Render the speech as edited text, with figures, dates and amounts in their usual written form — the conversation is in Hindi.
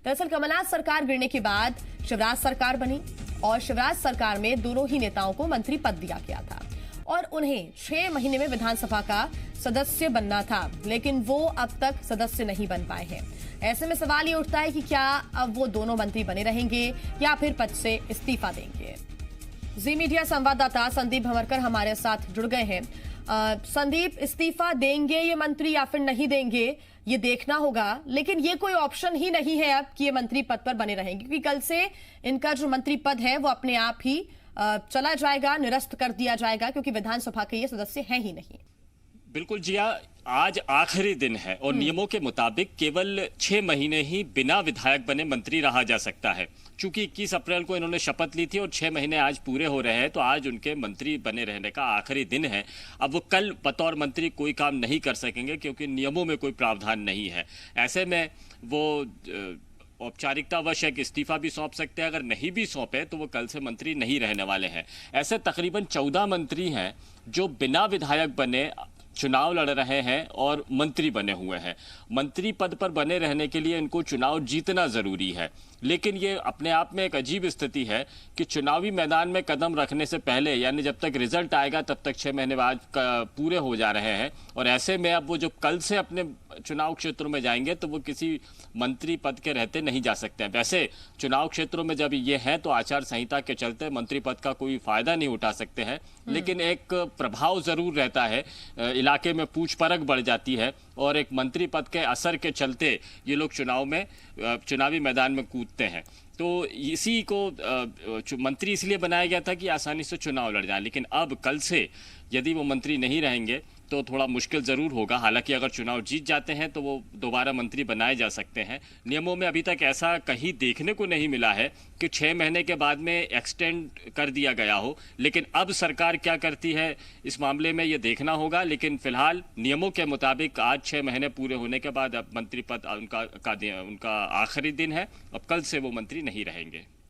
दरअसल कमलनाथ सरकार गिरने के बाद शिवराज सरकार बनी और शिवराज सरकार में दोनों ही नेताओं को मंत्री पद दिया गया था और उन्हें 6 महीने में विधानसभा का सदस्य बनना था, लेकिन वो अब तक सदस्य नहीं बन पाए हैं। ऐसे में सवाल ये उठता है कि क्या अब वो दोनों मंत्री बने रहेंगे या फिर पद से इस्तीफा देंगे। जी मीडिया संवाददाता संदीप भंवरकर हमारे साथ जुड़ गए हैं। संदीप, इस्तीफा देंगे ये मंत्री या फिर नहीं देंगे ये देखना होगा, लेकिन ये कोई ऑप्शन ही नहीं है अब कि ये मंत्री पद पर बने रहेंगे, क्योंकि कल से इनका जो मंत्री पद है वो अपने आप ही चला जाएगा, निरस्त कर दिया जाएगा, क्योंकि विधानसभा के ये सदस्य हैं ही नहीं। बिल्कुल जिया, आज आखिरी दिन है और नियमों के मुताबिक केवल 6 महीने ही बिना विधायक बने मंत्री रहा जा सकता है। चूंकि 21 अप्रैल को इन्होंने शपथ ली थी और 6 महीने आज पूरे हो रहे हैं, तो आज उनके मंत्री बने रहने का आखिरी दिन है। अब वो कल बतौर मंत्री कोई काम नहीं कर सकेंगे क्योंकि नियमों में कोई प्रावधान नहीं है। ऐसे में वो औपचारिकतावश एक इस्तीफा भी सौंप सकते हैं। अगर नहीं भी सौंपे तो वो कल से मंत्री नहीं रहने वाले हैं। ऐसे तकरीबन 14 मंत्री हैं जो बिना विधायक बने चुनाव लड़ रहे हैं और मंत्री बने हुए हैं। मंत्री पद पर बने रहने के लिए इनको चुनाव जीतना जरूरी है, लेकिन ये अपने आप में एक अजीब स्थिति है कि चुनावी मैदान में कदम रखने से पहले, यानी जब तक रिजल्ट आएगा तब तक 6 महीने बाद पूरे हो जा रहे हैं, और ऐसे में अब वो जो कल से अपने चुनाव क्षेत्रों में जाएंगे तो वो किसी मंत्री पद के रहते नहीं जा सकते हैं। वैसे चुनाव क्षेत्रों में जब ये हैं तो आचार संहिता के चलते मंत्री पद का कोई फायदा नहीं उठा सकते हैं, लेकिन एक प्रभाव जरूर रहता है, इलाके में पूछ परख बढ़ जाती है और एक मंत्री पद के असर के चलते ये लोग चुनावी मैदान में कूदते हैं। तो इसी को मंत्री इसलिए बनाया गया था कि आसानी से चुनाव लड़ जाए, लेकिन अब कल से यदि वो मंत्री नहीं रहेंगे तो थोड़ा मुश्किल ज़रूर होगा। हालांकि अगर चुनाव जीत जाते हैं तो वो दोबारा मंत्री बनाए जा सकते हैं। नियमों में अभी तक ऐसा कहीं देखने को नहीं मिला है कि 6 महीने के बाद में एक्सटेंड कर दिया गया हो, लेकिन अब सरकार क्या करती है इस मामले में ये देखना होगा। लेकिन फिलहाल नियमों के मुताबिक आज 6 महीने पूरे होने के बाद अब मंत्री पद उनका आखिरी दिन है। अब कल से वो मंत्री नहीं रहेंगे।